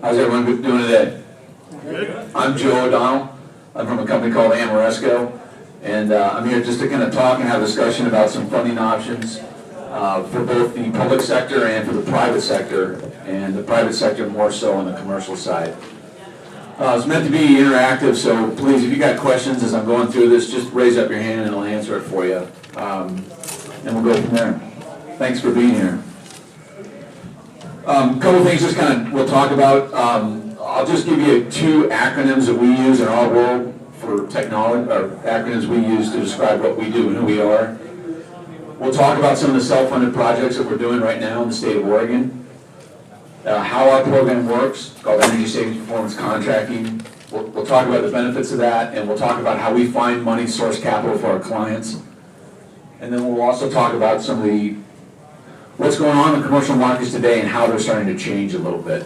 How's everyone doing today? Good. I'm Joe O'Donnell. I'm from a company called Amoresco, and I'm here just to kind of talk and have a discussion about some funding options for both the public sector and for the private sector, and the private sector more so on the commercial side. It's meant to be interactive, so please, if you got questions as I'm going through this, just raise up your hand and I'll answer it for you. And we'll go from there. Thanks for being here. Couple things just kind of we'll talk about. I'll just give you two acronyms that we use in our world for technology, or acronyms we use to describe what we do and who we are. We'll talk about some of the self-funded projects that we're doing right now in the state of Oregon. How our program works, called Energy Savings Performance Contracting. We'll talk about the benefits of that, and we'll talk about how we find money, source capital for our clients. And then we'll also talk about some of what's going on in the commercial markets today and how they're starting to change a little bit.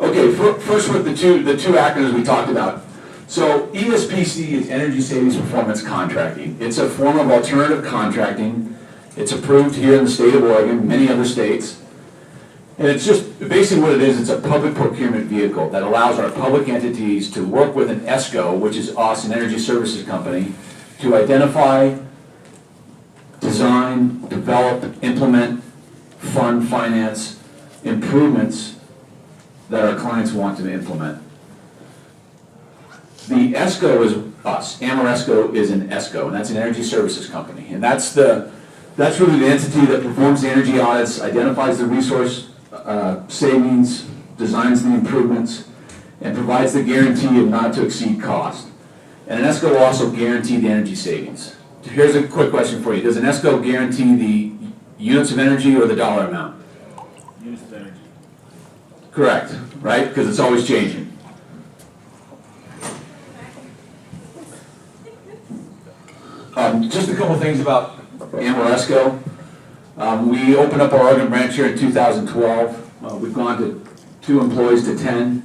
Okay, first with the two acronyms we talked about. So ESPC is Energy Savings Performance Contracting. It's a form of alternative contracting. It's approved here in the state of Oregon, many other states. And it's just, basically what it is, it's a public procurement vehicle that allows our public entities to work with an ESCO, which is us, an energy services company, to identify, design, develop, implement, fund, finance improvements that our clients want to implement. The ESCO is us. Amoresco is an ESCO, and that's an energy services company. And that's really the entity that performs the energy audits, identifies the resource savings, designs the improvements, and provides the guarantee of not to exceed cost. And an ESCO will also guarantee the energy savings. Here's a quick question for you. Does an ESCO guarantee the units of energy or the dollar amount? Units of energy. Correct, right? Because it's always changing. Just a couple things about Amoresco. We opened up our Oregon branch here in 2012. We've gone to 2 employees to 10.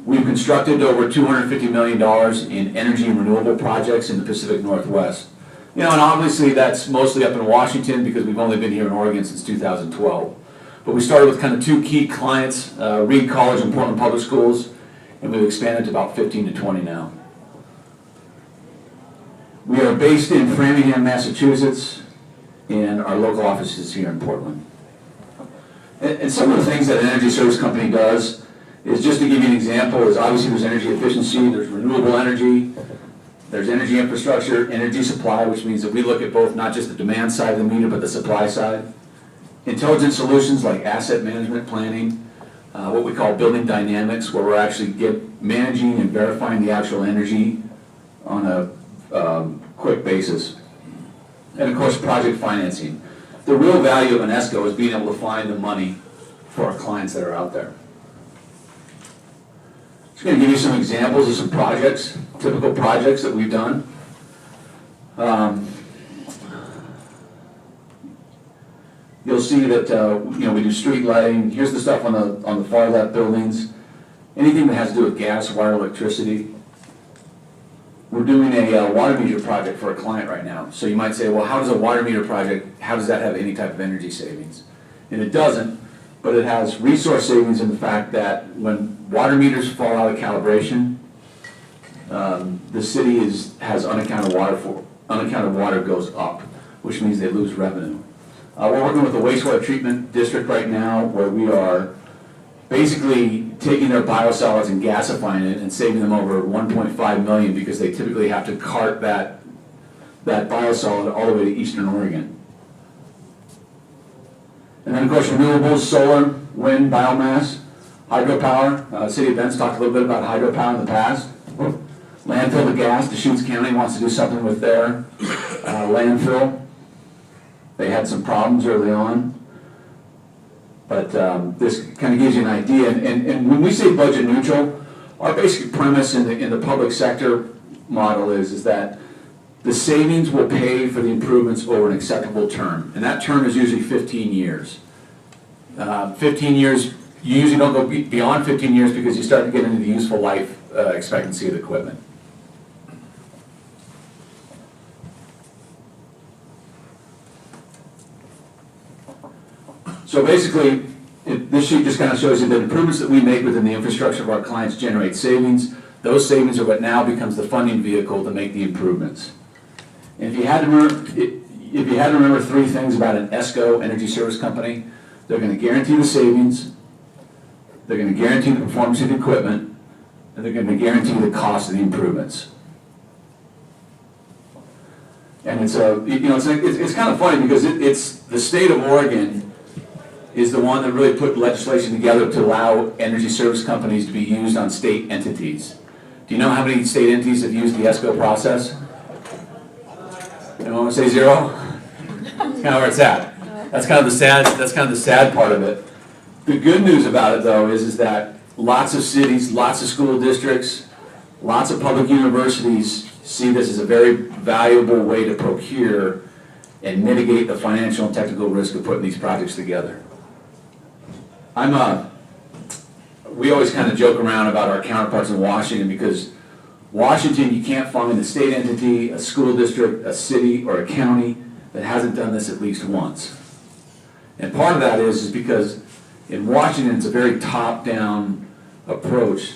We've constructed over $250 million in energy and renewable projects in the Pacific Northwest. You know, and obviously that's mostly up in Washington because we've only been here in Oregon since 2012. But we started with kind of 2 key clients, Reed College and Portland Public Schools, and we've expanded to about 15 to 20 now. We are based in Framingham, Massachusetts, and our local office is here in Portland. And some of the things that an energy service company does is, just to give you an example, is obviously there's energy efficiency, there's renewable energy, there's energy infrastructure, energy supply, which means that we look at both not just the demand side of the meter, but the supply side. Intelligent solutions like asset management planning, what we call building dynamics, where we're actually managing and verifying the actual energy on a quick basis. And of course, project financing. The real value of an ESCO is being able to find the money for our clients that are out there. Just going to give you some examples of some projects, typical projects that we've done. You'll see that we do street lighting. Here's the stuff on the far left buildings. Anything that has to do with gas, wire, electricity. We're doing a water meter project for a client right now. So you might say, well, how does a water meter project, how does that have any type of energy savings? And it doesn't, but it has resource savings in the fact that when water meters fall out of calibration, the city has unaccounted water goes up, which means they lose revenue. We're working with the wastewater treatment district right now, where we are basically taking their biosolids and gasifying it and saving them over $1.5 million because they typically have to cart that biosolid all the way to Eastern Oregon. And then of course renewables, solar, wind, biomass, hydropower. City of Bend's talked a little bit about hydropower in the past. Landfill to gas. Deschutes County wants to do something with their landfill. They had some problems early on. But this kind of gives you an idea. And when we say budget neutral, our basic premise in the public sector model is that the savings will pay for the improvements over an acceptable term. And that term is usually 15 years. 15 years, you usually don't go beyond 15 years because you start to get into the useful life expectancy of the equipment. So basically, this sheet just kind of shows you that improvements that we make within the infrastructure of our clients generate savings. Those savings are what now becomes the funding vehicle to make the improvements. And if you had to remember three things about an ESCO energy service company, they're going to guarantee the savings, they're going to guarantee the performance of the equipment, and they're going to guarantee the cost of the improvements. And it's kind of funny because it's the state of Oregon is the one that really put legislation together to allow energy service companies to be used on state entities. Do you know how many state entities have used the ESCO process? Anyone want to say zero? That's kind of where it's at. That's kind of the sad part of it. The good news about it though is that lots of cities, lots of school districts, lots of public universities see this as a very valuable way to procure and mitigate the financial and technical risk of putting these projects together. We always kind of joke around about our counterparts in Washington because Washington, you can't find a state entity, a school district, a city, or a county that hasn't done this at least once. And part of that is because in Washington, it's a very top-down approach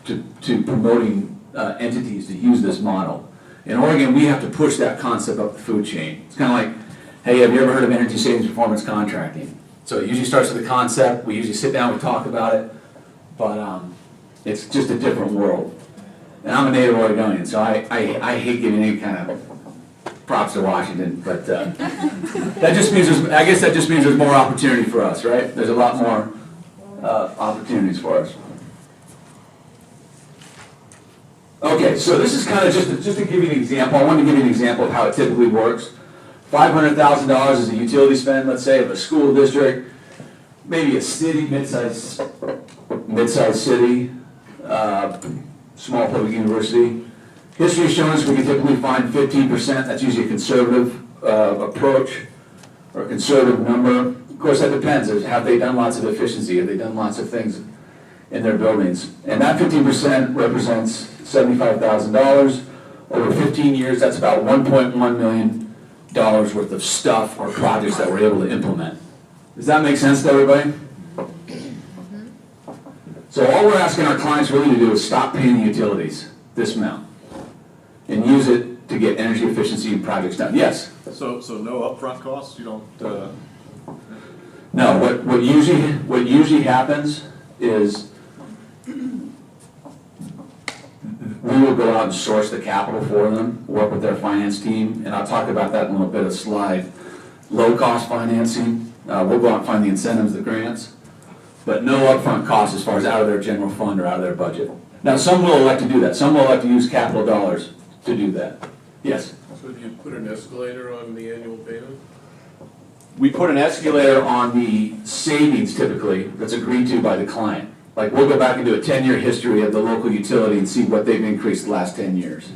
to promoting entities to use this model. In Oregon, we have to push that concept up the food chain. It's kind of like, hey, have you ever heard of energy savings performance contracting? So it usually starts with the concept, we usually sit down, we talk about it, but it's just a different world. And I'm a native Oregonian, so I hate giving any kind of props to Washington, but that just means there's more opportunity for us, right? There's a lot more opportunities for us. Okay, so this is kind of just to give you an example. I wanted to give you an example of how it typically works. $500,000 is a utility spend, let's say, of a school district, maybe a city, mid-sized city, small public university. History has shown us we can typically find 15%. That's usually a conservative approach or a conservative number. Of course, that depends. Have they done lots of efficiency? Have they done lots of things in their buildings? And that 15% represents $75,000. Over 15 years, that's about $1.1 million worth of stuff or projects that we're able to implement. Does that make sense to everybody? So all we're asking our clients really to do is stop paying the utilities this amount and use it to get energy efficiency and projects done. Yes? So no upfront costs? You don't? No. What usually happens is we will go out and source the capital for them, work with their finance team, and I'll talk about that in a little bit of slide. Low-cost financing, we'll go out and find the incentives, the grants, but no upfront costs as far as out of their general fund or out of their budget. Now, some will elect to do that. Some will elect to use capital dollars to do that. Yes? So do you put an escalator on the annual payment? We put an escalator on the savings typically that's agreed to by the client. Like we'll go back and do a 10-year history of the local utility and see what they've increased the last 10 years.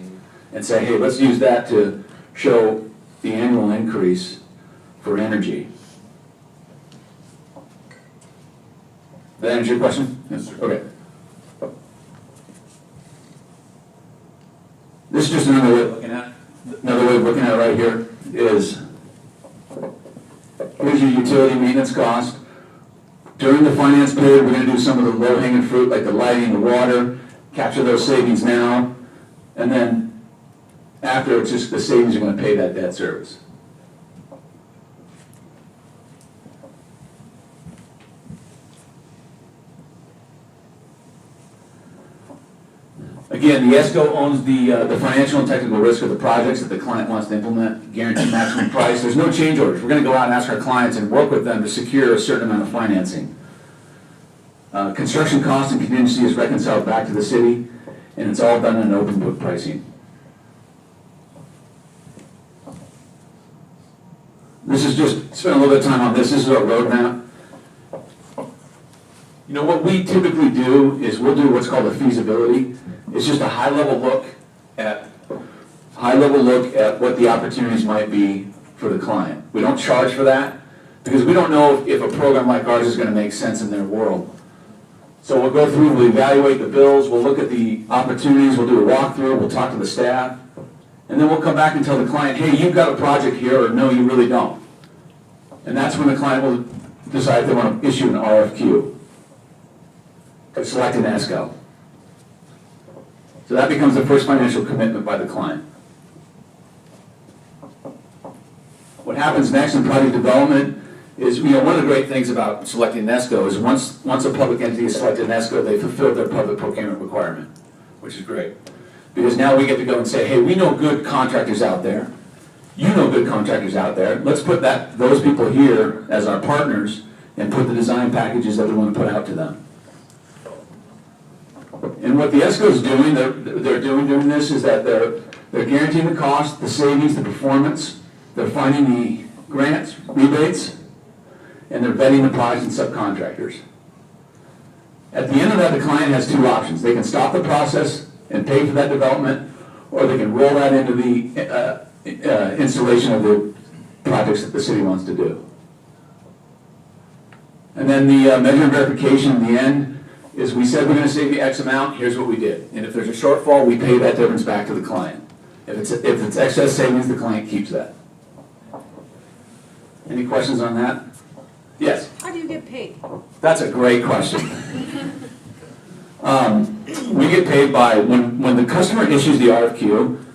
And say, hey, let's use that to show the annual increase for energy. Did that answer your question? Yes, sir. Okay. This is just another way of looking at it. Another way of looking at it right here is, here's your utility maintenance cost. During the finance period, we're going to do some of the low-hanging fruit, like the lighting, the water, capture those savings now, and then after, it's just the savings are going to pay that debt service. Again, the ESCO owns the financial and technical risk of the projects that the client wants to implement, guaranteed maximum price. There's no change orders. We're going to go out and ask our clients and work with them to secure a certain amount of financing. Construction cost and contingency is reconciled back to the city, and it's all done in open book pricing. This is just, spend a little bit of time on this. This is our roadmap. You know, what we typically do is we'll do what's called a feasibility. It's just a high-level look at what the opportunities might be for the client. We don't charge for that because we don't know if a program like ours is going to make sense in their world. So we'll go through, we'll evaluate the bills, we'll look at the opportunities, we'll do a walkthrough, we'll talk to the staff, and then we'll come back and tell the client, hey, you've got a project here, or no, you really don't. And that's when the client decide if they want to issue an RFQ to select an ESCO. So that becomes the first financial commitment by the client. What happens next in project development is, one of the great things about selecting an ESCO is once a public entity is selected an ESCO, they fulfill their public procurement requirement, which is great. Because now we get to go and say, hey, we know good contractors out there. You know good contractors out there. Let's put those people here as our partners and put the design packages that we want to put out to them. And what the ESCO is doing, they're doing this is that they're guaranteeing the cost, the savings, the performance. They're finding the grants, rebates, and they're vetting the products and subcontractors. At the end of that, the client has two options. They can stop the process and pay for that development, or they can roll that into the installation of the projects that the city wants to do. And then the measure and verification in the end is we said we're going to save you X amount, here's what we did. And if there's a shortfall, we pay that difference back to the client. If it's excess savings, the client keeps that. Any questions on that? Yes? How do you get paid? That's a great question. We get paid by, when the customer issues the RFQ,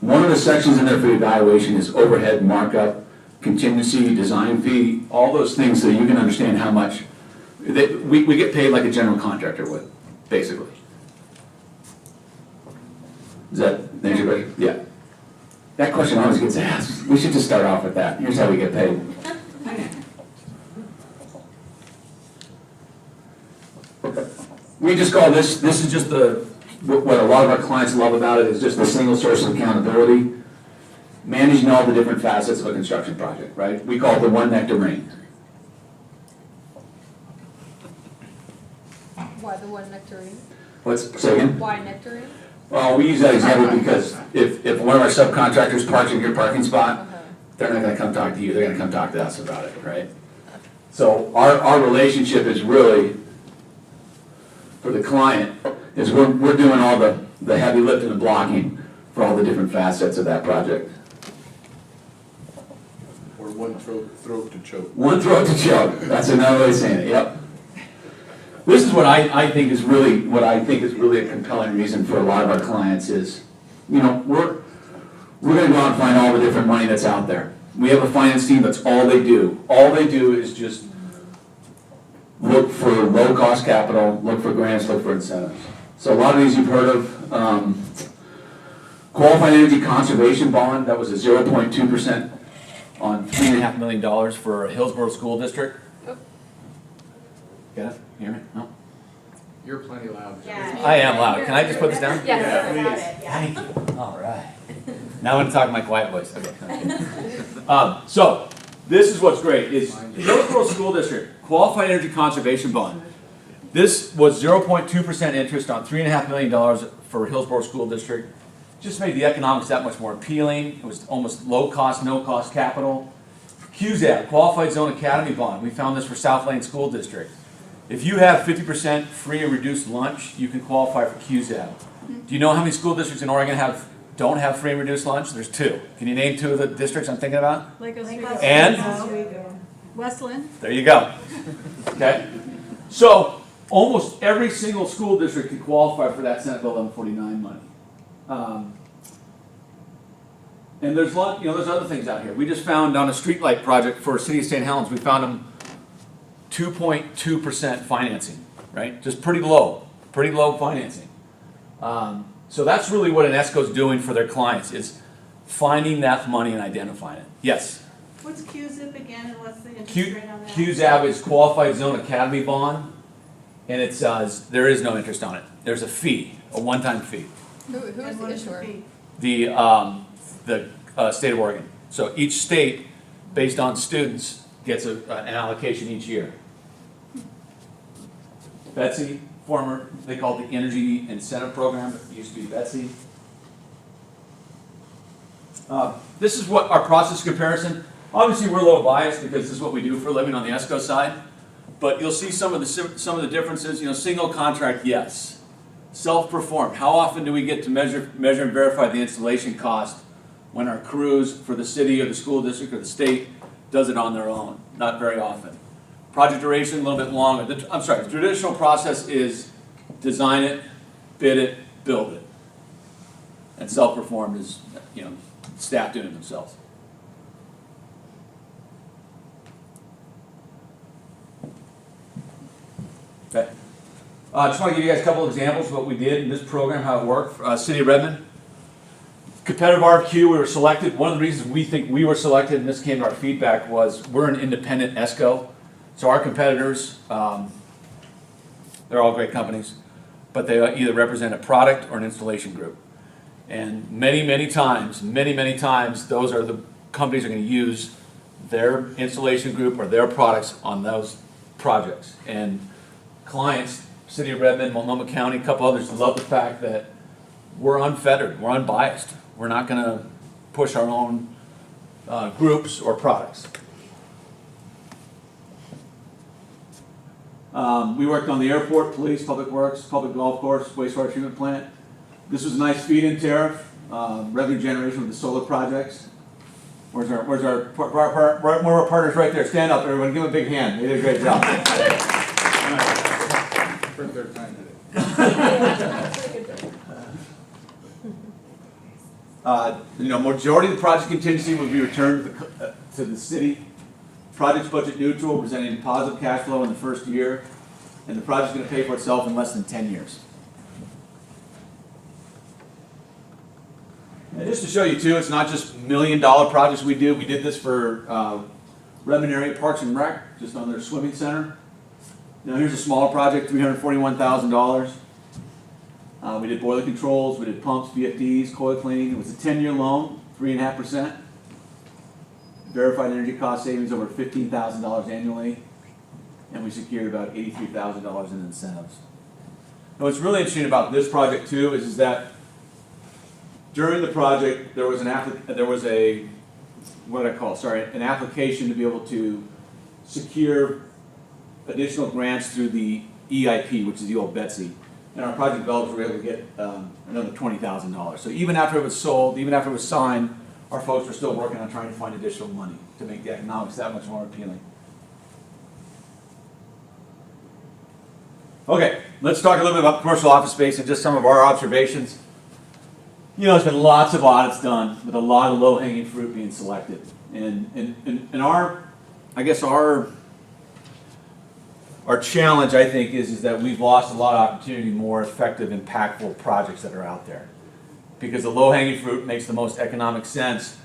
one of the sections in there for the evaluation is overhead markup, contingency, design fee, all those things so you can understand how much. We get paid like a general contractor would, basically. Is that answer your question? Yeah. That question always gets asked. We should just start off with that. Here's how we get paid. We just call this is just what a lot of our clients love about it is just the single source of accountability, managing all the different facets of a construction project, right? We call it the one nectarine. Why the one nectarine? Say again? Why nectarine? Well, we use that example because if one of our subcontractors parks in your parking spot, they're not gonna come talk to you, they're gonna come talk to us about it, right? So our relationship is really, for the client, is we're doing all the heavy lifting and blocking for all the different facets of that project. Or one throat to choke. One throat to choke, that's another way of saying it, yep. This is what I think is really a compelling reason for a lot of our clients is, we're gonna go out and find all the different money that's out there. We have a finance team, that's all they do. All they do is just look for low-cost capital, look for grants, look for incentives. So a lot of these you've heard of. Qualified Energy Conservation Bond, that was a 0.2% on $3.5 million for Hillsborough School District. Get it? Hear me? No? You're plenty loud. Yeah. I am loud. Can I just put this down? Yes. Thank you. All right. Now I'm going to talk in my quiet voice. Okay. So this is what's great is Hillsborough School District Qualified Energy Conservation Bond. This was 0.2% interest on $3.5 million for Hillsborough School District. Just made the economics that much more appealing. It was almost low cost, no cost capital. QZAB, Qualified Zone Academy Bond. We found this for South Lane School District. If you have 50% free or reduced lunch, you can qualify for QZAB. Do you know how many school districts in Oregon don't have free and reduced lunch? There's 2. Can you name 2 of the districts I'm thinking about? And? Westland. There you go. Okay? So, almost every single school district can qualify for that Senate Bill 1149 money. And there's there's other things out here. We just found on a streetlight project for City of St. Helens, we found them 2.2% financing, right? Just pretty low financing. So that's really what an ESCO is doing for their clients, is finding that money and identifying it. Yes? What's QZIP again, and what's the interest rate on that? QZAB is Qualified Zone Academy Bond, and it's there is no interest on it. There's a fee, a one-time fee. Who's And the what is the issuer? fee? The state of Oregon. So each state, based on students, gets an allocation each year. Betsy, they call it the Energy Incentive Program, it used to be Betsy. This is what our process comparison. Obviously, we're a little biased because this is what we do for a living on the ESCO side. But you'll see some of the differences. Single contract, yes. Self-performed. How often do we get to measure and verify the installation cost when our crews for the city or the school district or the state does it on their own? Not very often. Project duration, a little bit longer. I'm sorry, the traditional process is design it, bid it, build it. And self-performed is, staff doing it themselves. Okay. I just want to give you guys a couple of examples of what we did in this program, how it worked. City of Redmond, competitive RFQ, we were selected. One of the reasons we think we were selected, and this came to our feedback, was we're an independent ESCO. So our competitors, they're all great companies, but they either represent a product or an installation group. And many times, those are the companies are going to use their installation group or their products on those projects. And clients, City of Redmond, Multnomah County, a couple others, love the fact that we're unfettered, we're unbiased. We're not going to push our own groups or products. We worked on the airport, police, public works, public golf course, wastewater treatment plant. This was a nice feed-in tariff, revenue generation with the solar projects. Where's our partners right there? Stand up, everyone, give them a big hand. They did a great job. For a third time today. Majority of the project contingency will be returned to the city. Project's budget neutral, presenting positive cash flow in the first year, and the project's going to pay for itself in less than 10 years. And just to show you too, it's not just $1 million projects we do. We did this for Redmond Area Parks and Rec, just on their swimming center. Now here's a smaller project, $341,000. We did boiler controls, we did pumps, VFDs, coil cleaning. It was a 10-year loan, 3.5%. Verified energy cost savings over $15,000 annually, and we secured about $83,000 in incentives. Now what's really interesting about this project too is that during the project there was an application to be able to secure additional grants through the EIP, which is the old Betsy. And our project developers were able to get another $20,000. So even after it was sold, even after it was signed, our folks were still working on trying to find additional money to make the economics that much more appealing. Okay, let's talk a little bit about commercial office space and just some of our observations. There's been lots of audits done with a lot of low-hanging fruit being selected. And our challenge, I think, is that we've lost a lot of opportunity, more effective, impactful projects that are out there. Because the low-hanging fruit makes the most economic sense,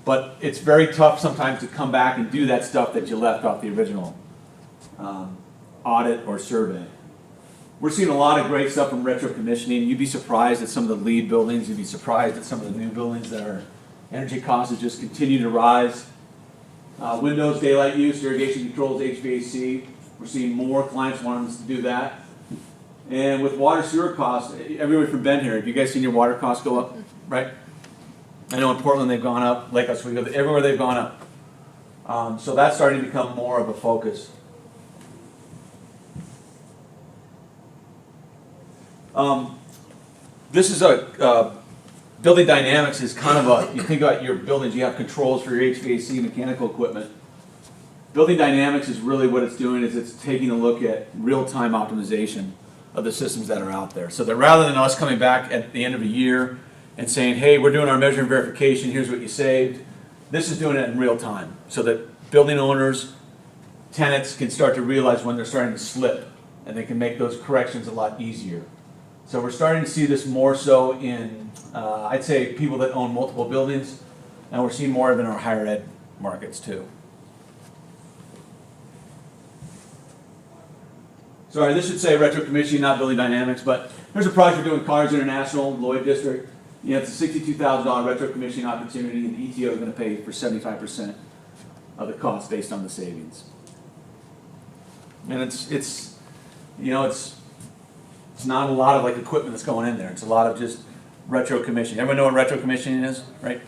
but it's very tough sometimes to come back and do that stuff that you left off the original audit or survey. We're seeing a lot of great stuff from retro commissioning. You'd be surprised at some of the lead buildings. You'd be surprised at some of the new buildings that are energy costs just continue to rise. Windows, daylight use, irrigation controls, HVAC. We're seeing more clients wanting us to do that. And with water sewer costs, everywhere from Ben here, have you guys seen your water costs go up? Right? I know in Portland they've gone up, Lake Oswego, everywhere they've gone up. So that's starting to become more of a focus. This is building dynamics is kind of you think about your buildings, you have controls for your HVAC mechanical equipment. Building dynamics is really what it's doing is it's taking a look at real-time optimization of the systems that are out there. So that rather than us coming back at the end of a year and saying, hey, we're doing our measure and verification, here's what you saved, this is doing it in real time so that building owners, tenants can start to realize when they're starting to slip and they can make those corrections a lot easier. So we're starting to see this more so in, I'd say, people that own multiple buildings, and we're seeing more of it in our higher ed markets too. Sorry, this should say retro commissioning, not building dynamics, but here's a project we're doing, Cars International, Lloyd District. It's a $62,000 retro commissioning opportunity, and the ETO is going to pay for 75% of the cost based on the savings. And it's not a lot of like equipment that's going in there. It's a lot of just retro commissioning. Everyone know what retro commissioning is, right?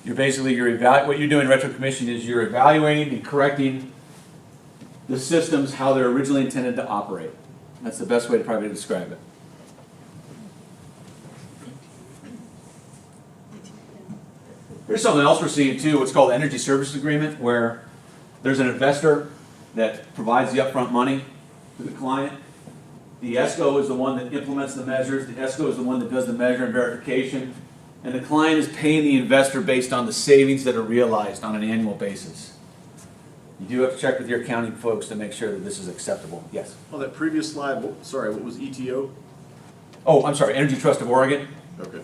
What you're doing in retro commissioning is you're evaluating and correcting the systems how they're originally intended to operate. That's the best way to probably describe it. Here's something else we're seeing too, what's called energy services agreement, where there's an investor that provides the upfront money to the client. The ESCO is the one that implements the measures. The ESCO is the one that does the measure and verification. And the client is paying the investor based on the savings that are realized on an annual basis. You do have to check with your accounting folks to make sure that this is acceptable. Yes? On that previous slide, sorry, what was ETO? Oh, I'm sorry, Energy Trust of Oregon? Okay.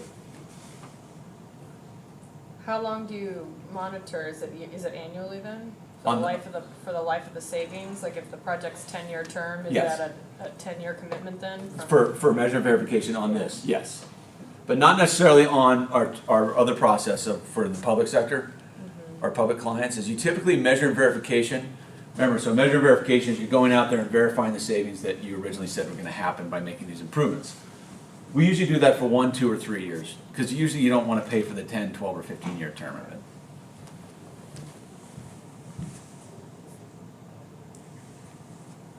How long do you monitor? Is it annually then? For On the the- life of the savings? Like if the project's 10-year term, is Yes. that a 10-year commitment then? For measure and verification on this, yes. But not necessarily on our other process for the public sector, our public clients, is you typically measure and verification. Remember, so measure and verification is you're going out there and verifying the savings that you originally said were gonna happen by making these improvements. We usually do that for 1, 2, or 3 years, because usually you don't wanna pay for the 10, 12, or 15-year term of it.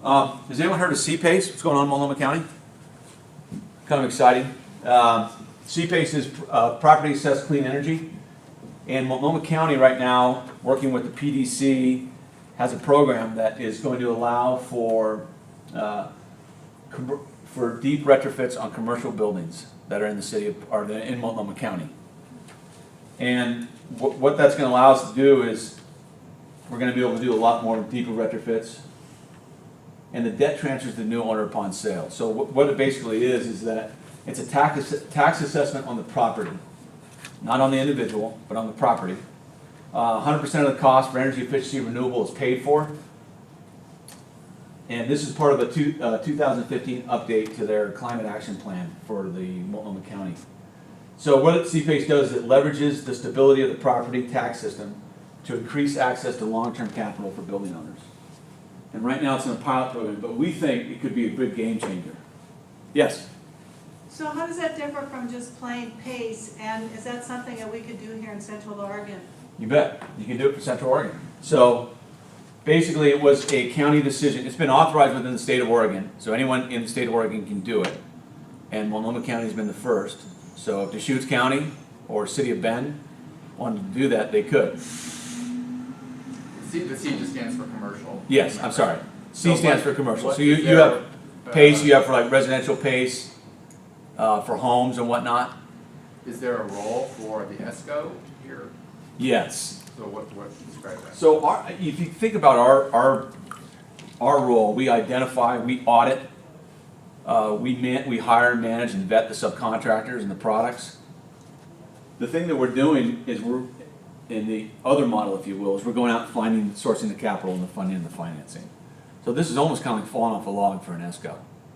Has anyone heard of CPACE? What's going on in Multnomah County? Kind of exciting. CPACE is Property Assessed Clean Energy. And Multnomah County right now, working with the PDC, has a program that is going to allow for deep retrofits on commercial buildings that are in the city of, or in Multnomah County. And what that's going to allow us to do is we're going to be able to do a lot more deeper retrofits. And the debt transfers to the new owner upon sale. So what it basically is that it's a tax assessment on the property, not on the individual, but on the property. 100% of the cost for energy efficiency renewable is paid for. And this is part of a 2015 update to their climate action plan for the Multnomah County. So what CPACE does is it leverages the stability of the property tax system to increase access to long-term capital for building owners. And right now it's in a pilot program, but we think it could be a big game changer. Yes? So how does that differ from just plain PACE, and is that something that we could do here in Central Oregon? You bet. You can do it for Central Oregon. So basically it was a county decision. It's been authorized within the state of Oregon, so anyone in the state of Oregon can do it. And Multnomah County has been the first. So if Deschutes County or City of Bend wanted to do that, they could. The C just stands for commercial. Yes, I'm sorry. C So stands what- for commercial. what So you is have there, PACE, you have for like residential PACE, for homes and whatnot. Is there a role for the ESCO here? Yes. So what describe that? So if you think about our role, we identify, we audit, we hire and manage and vet the subcontractors and the products. The thing that we're doing is we're, in the other model, if you will, is we're going out and finding, sourcing the capital and the funding and the financing. So this is almost kind of like falling off a log for an ESCO,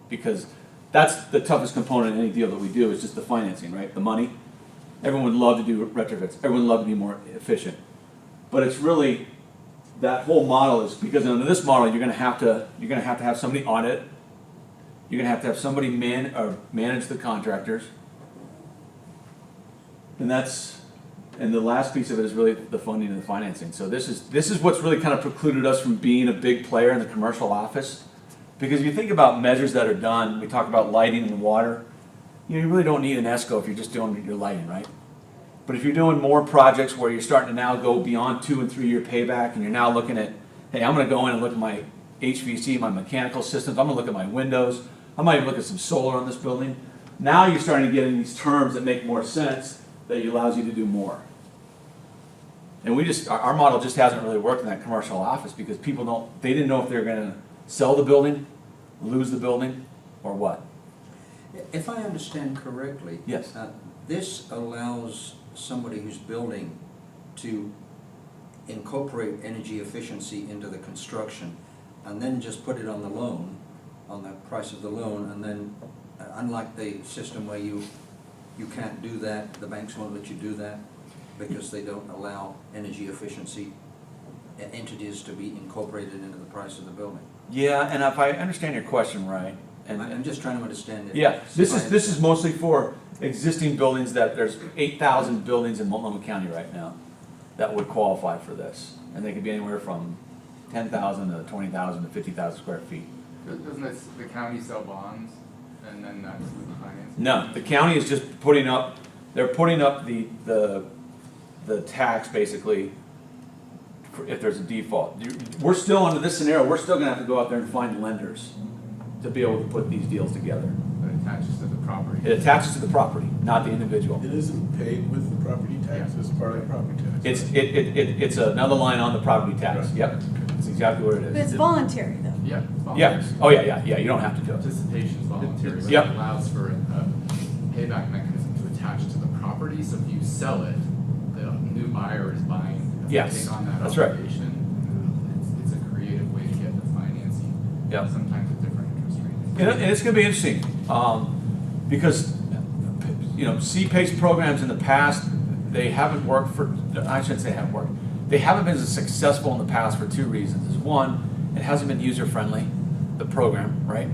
because that's the toughest component in any deal that we do, is just the financing, right? The money. Everyone would love to do retrofits. Everyone would love to be more efficient. But it's really, that whole model is, because under this model, you're gonna have to have somebody audit. You're gonna have to have somebody manage the contractors. And the last piece of it is really the funding and the financing. So this is what's really kind of precluded us from being a big player in the commercial office. Because if you think about measures that are done, we talk about lighting and water, you really don't need an ESCO if you're just doing your lighting, right? But if you're doing more projects where you're starting to now go beyond 2 and 3 year payback, and you're now looking at, hey, I'm gonna go in and look at my HVAC, my mechanical systems, I'm gonna look at my windows, I might even look at some solar on this building. Now you're starting to get in these terms that make more sense, that allows you to do more. And our model just hasn't really worked in that commercial office because they didn't know if they were gonna sell the building, lose the building, or what. If I understand correctly. Yes. This allows somebody who's building to incorporate energy efficiency into the construction and then just put it on the loan, on the price of the loan, and then unlike the system where you can't do that, the banks won't let you do that because they don't allow energy efficiency entities to be incorporated into the price of the building. Yeah, and if I understand your question right, and I'm just trying to understand it. yeah, this is mostly for existing buildings that there's 8,000 buildings in Multnomah County right now that would qualify for this, and they could be anywhere from 10,000 to 20,000 to 50,000 square feet. Doesn't the county sell bonds and then that's with the finance? No, the county is just putting up. They're putting up the tax basically if there's a default. We're still, under this scenario, we're still gonna have to go out there and find lenders to be able to put these deals together. That attaches to the property. It attaches to the property, not the individual. It isn't paid with the property tax, it's part of the property tax. It's another line on the property tax, Right. yep, that's exactly what it But it's is. voluntary though. Yeah. Yeah, oh yeah, you don't have to do it. Participation is voluntary, but Yep. it allows for a payback mechanism to attach to the property, so if you sell it, the new buyer is buying, Yes, take on that that's right. obligation. It's a creative way to get the financing. Yep. Sometimes at different interest rates. And it's gonna be interesting, because, you know, C-PACE programs in the past, they haven't worked for, I shouldn't say haven't worked. They haven't been as successful in the past for two reasons. Is one, it hasn't been user-friendly, the program, right?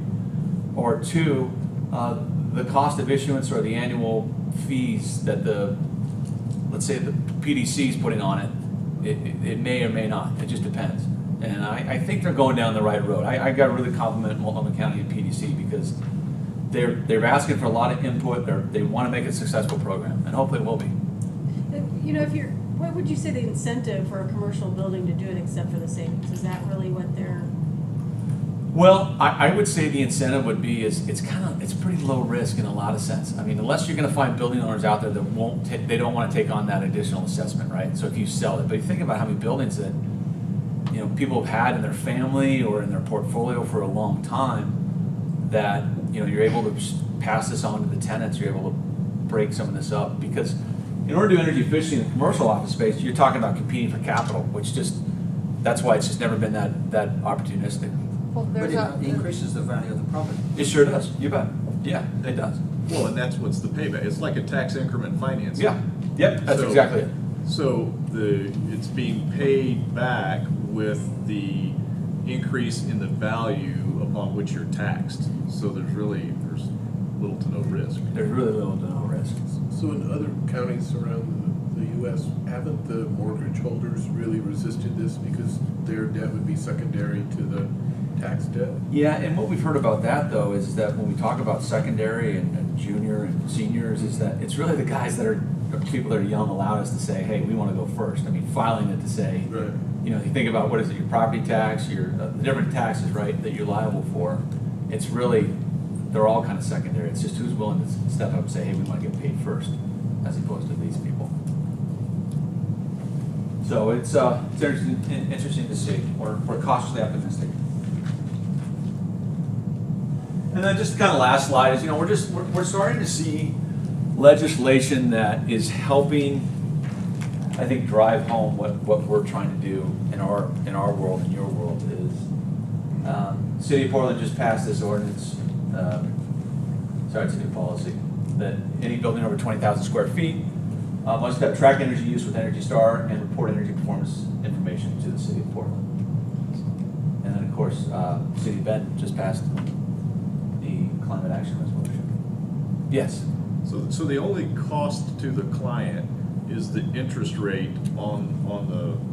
Or two, the cost of issuance or the annual fees that let's say the PDC is putting on it may or may not, it just depends. And I think they're going down the right road. I got to really compliment Multnomah County and PDC because they're asking for a lot of input, they want to make a successful program, and hopefully it will be. You know, what would you say the incentive for a commercial building to do it except for the savings? Is that really what they're? Well, I would say the incentive would be it's pretty low risk in a lot of sense. I mean, unless you're going to find building owners out there that they don't want to take on that additional assessment, right? So if you sell it, but you think about how many buildings that, you know, people have had in their family or in their portfolio for a long time, that, you know, you're able to pass this on to the tenants, you're able to break some of this up, because in order to do energy efficiency in the commercial office space, you're talking about competing for capital, which that's why it's just never been that opportunistic. Well, But there's it increases the value of the property. It sure does, you bet. Yeah, it does. Well, and that's what's the payback. It's like a tax increment financing. Yeah, yep, that's So- exactly it. So it's being paid back with the increase in the value upon which you're taxed. So there's little to no risk. There's really little to no risk. So in other counties around the US, haven't the mortgage holders really resisted this because their debt would be secondary to the tax debt? Yeah, and what we've heard about that though is that when we talk about secondary and junior and seniors, is that it's really the guys that are people that are young allowed us to say, hey, we want to go first. I mean, filing it to say, Right. you know, you think about what is it, your property tax, your the different taxes, right, that you're liable for. It's really, they're all kind of secondary. It's just who's willing to step up and say, hey, we want to get paid first, as opposed to these people. So it's interesting to see. We're cautiously optimistic. And then just kind of last slide is, you know, we're starting to see legislation that is helping, I think, drive home what we're trying to do in our world and your world is, City of Portland just passed this ordinance, sorry, it's a new policy, that any building over 20,000 square feet must have track energy use with Energy Star and report energy performance information to the City of Portland. And then, of course, City of Bend just passed the climate action resolution. Yes. So the only cost to the client is the interest rate on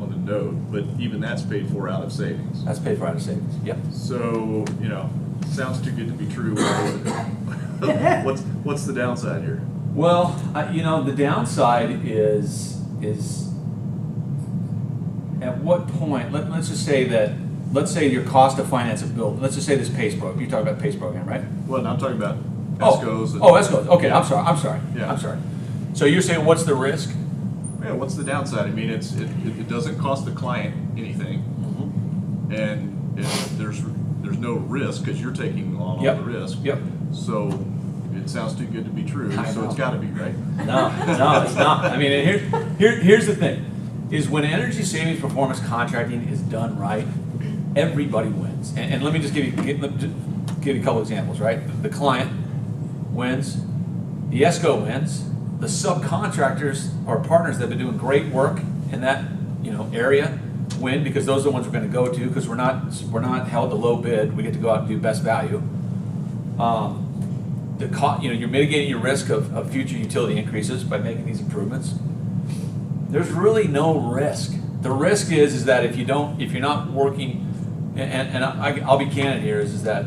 the note, but even that's paid for out of savings. That's paid for out of savings. Yep. So, you know, sounds too good to be true. What's the downside here? Well, you know, the downside is at what point, let's just say that, let's say your cost of finance a building, let's just say this PACE program, you're talking about PACE program, right? Well, no, I'm talking about Oh, ESCOs. and- ESCOs, okay, I'm sorry. Yeah. I'm sorry. So you're saying what's the risk? Yeah, what's the downside? I mean, it doesn't cost the client anything, and there's no risk because you're taking on all Yep. the risk. Yep. So it sounds too good to be true. I So know. it's got to be, right? No, it's not. I mean, here's the thing, is when energy savings performance contracting is done right, everybody wins. And let me just give you a couple examples, right? The client wins, the ESCO wins, the subcontractors or partners that have been doing great work in that, you know, area win, because those are the ones we're going to go to, because we're not held to low bid. We get to go out and do best value. You know, you're mitigating your risk of future utility increases by making these improvements. There's really no risk. The risk is that if you're not working, and I'll be candid here, is that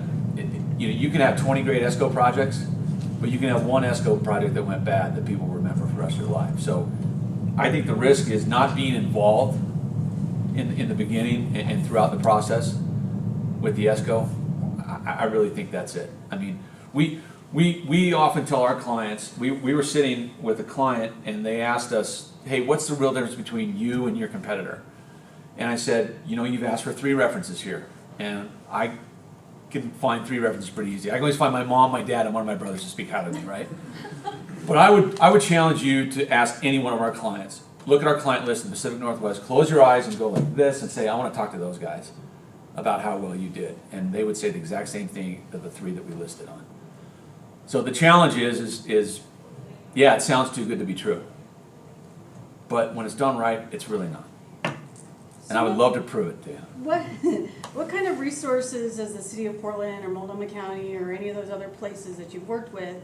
you know, you can have 20 great ESCO projects, but you can have one ESCO project that went bad that people remember for the rest of their life. So I think the risk is not being involved in the beginning and throughout the process with the ESCO, I really think that's it. I mean, we often tell our clients, we were sitting with a client and they asked us, hey, what's the real difference between you and your competitor? And I said, you know, you've asked for 3 references here, and I can find 3 references pretty easy. I can always find my mom, my dad, and one of my brothers to speak highly of me, right? But I would challenge you to ask any one of our clients. Look at our client list in the Pacific Northwest, close your eyes and go like this and say, I want to talk to those guys about how well you did. And they would say the exact same thing of the 3 that we listed on. So the challenge is yeah, it sounds too good to be true. But when it's done right, it's really not. And I would love to prove it to you. What kind of resources does the city of Portland or Multnomah County or any of those other places that you've worked with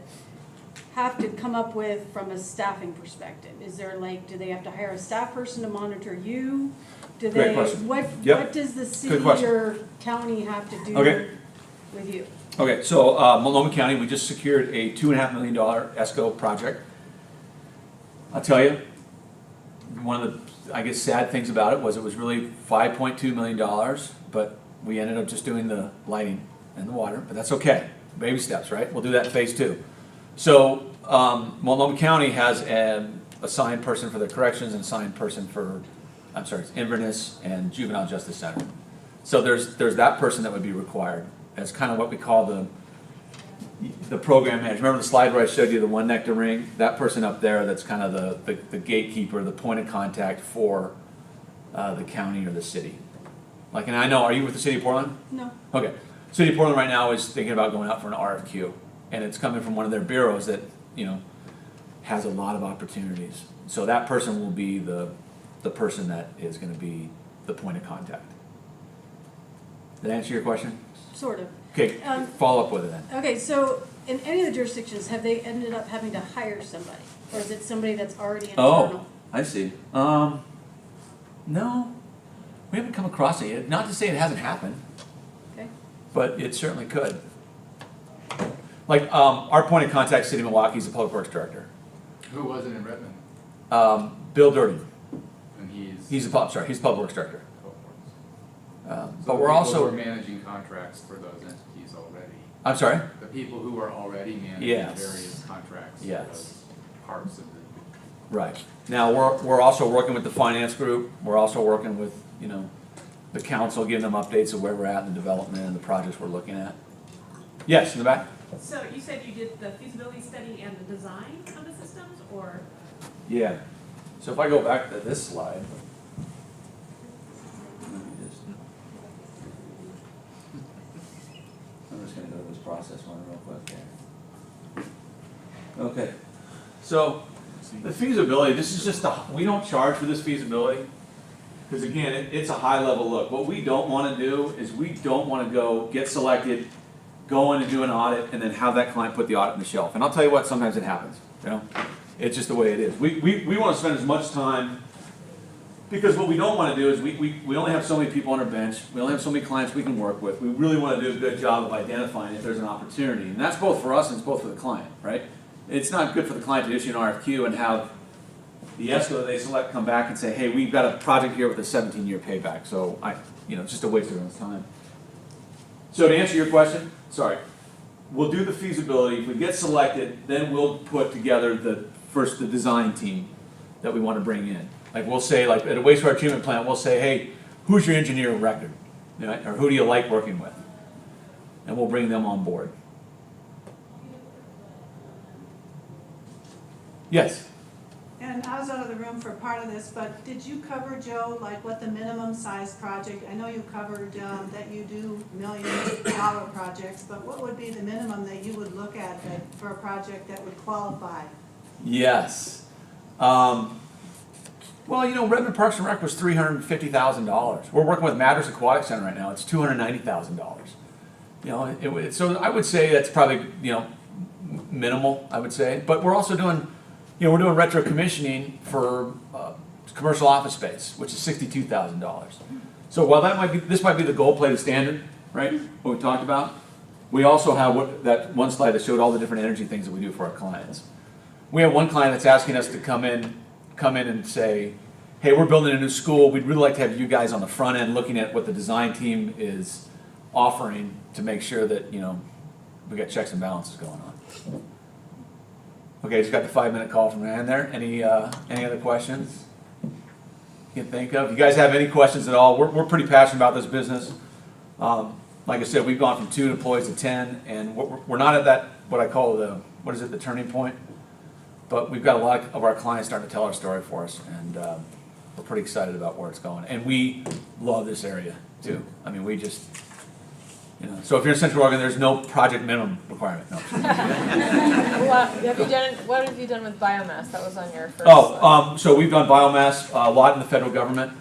have to come up with from a staffing perspective? Is there like, do they have to hire a staff person to monitor you? Do Great they, question. what Yep. does the Good city question. or county have to do Okay. with you? Okay, so Multnomah County, we just secured a $2.5 million ESCO project. I'll tell you, one of the, I guess, sad things about it was really $5.2 million, but we ended up just doing the lighting and the water, but that's okay. Baby steps, right? We'll do that in phase 2. So Multnomah County has an assigned person for the corrections and assigned person for, Inverness and Juvenile Justice Center. So there's that person that would be required. That's kind of what we call the program manager. Remember the slide where I showed you the one neck to ring? That person up there, that's kind of the gatekeeper, the point of contact for the county or the city. Like, and I know, are you with the city of Portland? No. Okay. City of Portland right now is thinking about going out for an RFQ, and it's coming from one of their bureaus that, you know, has a lot of opportunities. So that person will be the person that is going to be the point of contact. Did that answer your question? Sort of. Okay, follow up with it then. Okay, so in any of the jurisdictions, have they ended up having to hire somebody? Or is it somebody that's already internal? Oh, I see. No, we haven't come across it yet. Not to say it hasn't happened, Okay. but it certainly could. Like, our point of contact, City of Milwaukee, is the Public Works Director. Who was it in Redmond? Bill Durden. And he's. He's the Public Works Director. So But we're the people also. who are managing contracts for those entities already. I'm sorry? The people who are already managing Yes. various contracts. for Yes. those parts of the. Right. Now, we're also working with the finance group. We're also working with, you know, the council, giving them updates of where we're at in the development and the projects we're looking at. Yes, in the back? So you said you did the feasibility study and the design of the systems, or? Yeah. So if I go back to this slide. I'm just gonna go to this process one real quick here. Okay. So the feasibility, this is just we don't charge for this feasibility. Because again, it's a high level look. What we don't want to do is we don't want to go get selected, go in and do an audit, and then have that client put the audit on the shelf. And I'll tell you what, sometimes it happens. You know, it's just the way it is. We want to spend as much time, because what we don't want to do is we only have so many people on our bench. We only have so many clients we can work with. We really want to do a good job of identifying if there's an opportunity. And that's both for us and it's both for the client, right? It's not good for the client to issue an RFQ and have the ESCO that they select come back and say, hey, we've got a project here with a 17-year payback. So it's just a waste of everyone's time. So to answer your question, sorry, we'll do the feasibility. If we get selected, then we'll put together the design team that we want to bring in. Like we'll say, like at a wastewater treatment plant, we'll say, hey, who's your engineer of record? You know, or who do you like working with? And we'll bring them on board. Yes? And I was out of the room for part of this, but did you cover, Joe, like what the minimum size project, I know you covered that you do million-dollar projects, but what would be the minimum that you would look at for a project that would qualify? Yes. Well, Redmond Parks and Rec was $350,000. We're working with Matters Aquatic Center right now. It's $290,000. So I would say that's probably, minimal, I would say. But we're also doing, we're doing retro commissioning for commercial office space, which is $62,000. So while this might be the gold-plated standard, right, what we talked about, we also have that one slide that showed all the different energy things that we do for our clients. We have one client that's asking us to come in and say, hey, we're building a new school, we'd really like to have you guys on the front end looking at what the design team is offering to make sure that, you know, we got checks and balances going on. Okay, just got the 5-minute call from Rand there. Any other questions you can think of? You guys have any questions at all? We're pretty passionate about this business. Like I said, we've gone from 2 employees to 10, and we're not at that, what I call the turning point. But we've got a lot of our clients starting to tell our story for us, and we're pretty excited about where it's going. And we love this area too. I mean, we just, you know, so if you're in Central Oregon, there's no project minimum requirement. No. What have you done with biomass? That was on your first slide. So we've done biomass a lot in the federal government,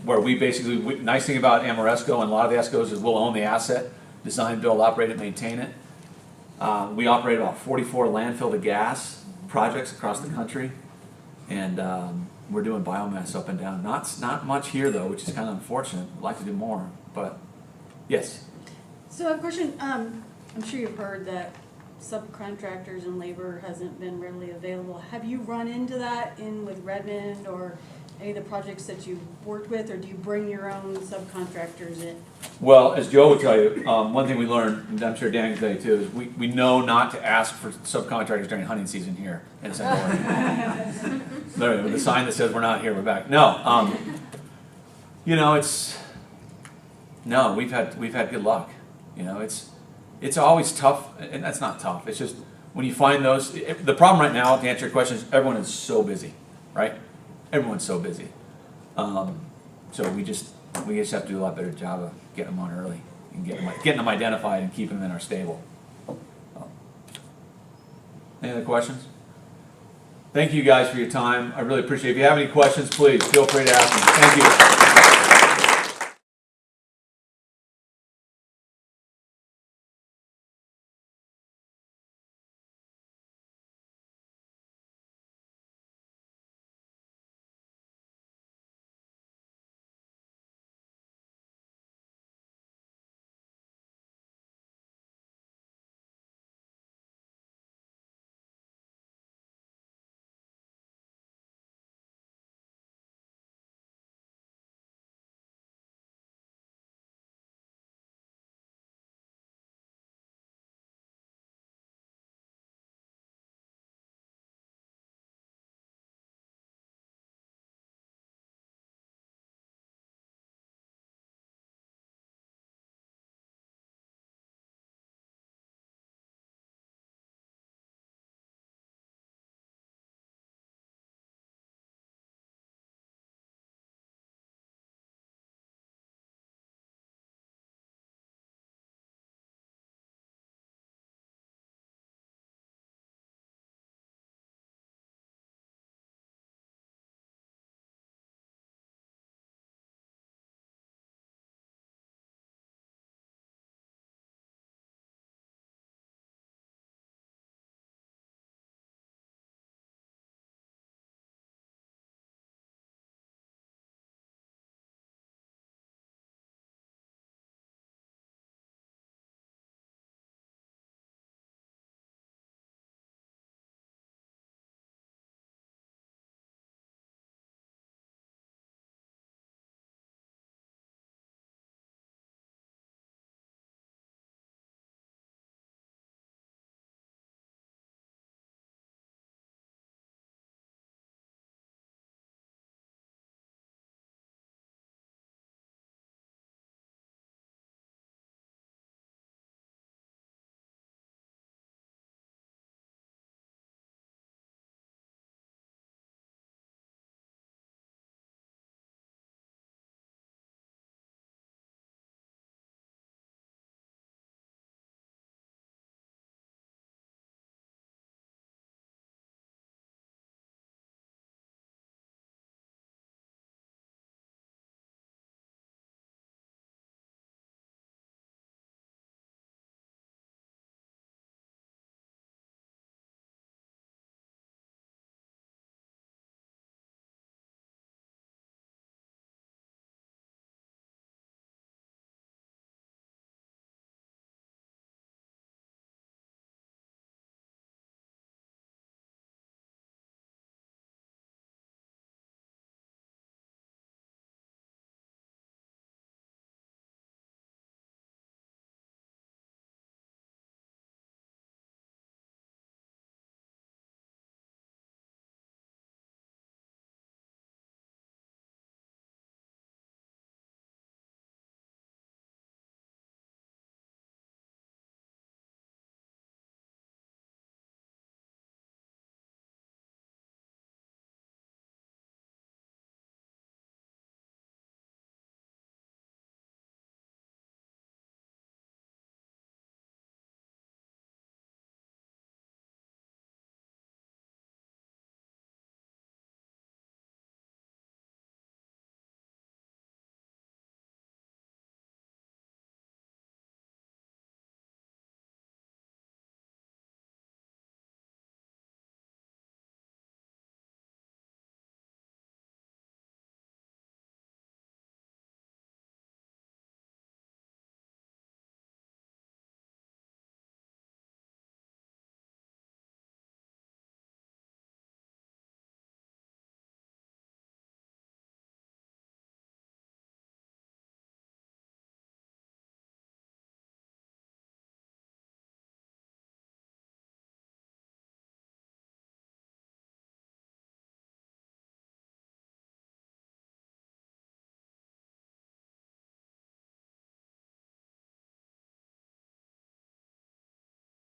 where we basically, nice thing about Amoresco and a lot of the ESCOs is we'll own the asset, design, build, operate it, maintain it. We operate about 44 landfill to gas projects across the country, and we're doing biomass up and down. Not much here though, which is kind of unfortunate. I'd like to do more, but yes. So I have a question, I'm sure you've heard that subcontractors and labor hasn't been readily available. Have you run into that with Redmond or any of the projects that you've worked with, or do you bring your own subcontractors in? Well, as Joe would tell you, one thing we learned, and I'm sure Dan can tell you too, is we know not to ask for subcontractors during hunting season here in Central Oregon. Literally, with a sign that says we're not here, we're back. No, you know, we've had good luck. You know, it's always tough, and that's not tough. It's just when you find those. The problem right now, to answer your question, is everyone is so busy, right? Everyone's so busy. So we just have to do a lot better job of getting them on early and getting them identified and keeping them in our stable. Any other questions? Thank you guys for your time. I really appreciate it. If you have any questions, please feel free to ask me. Thank you.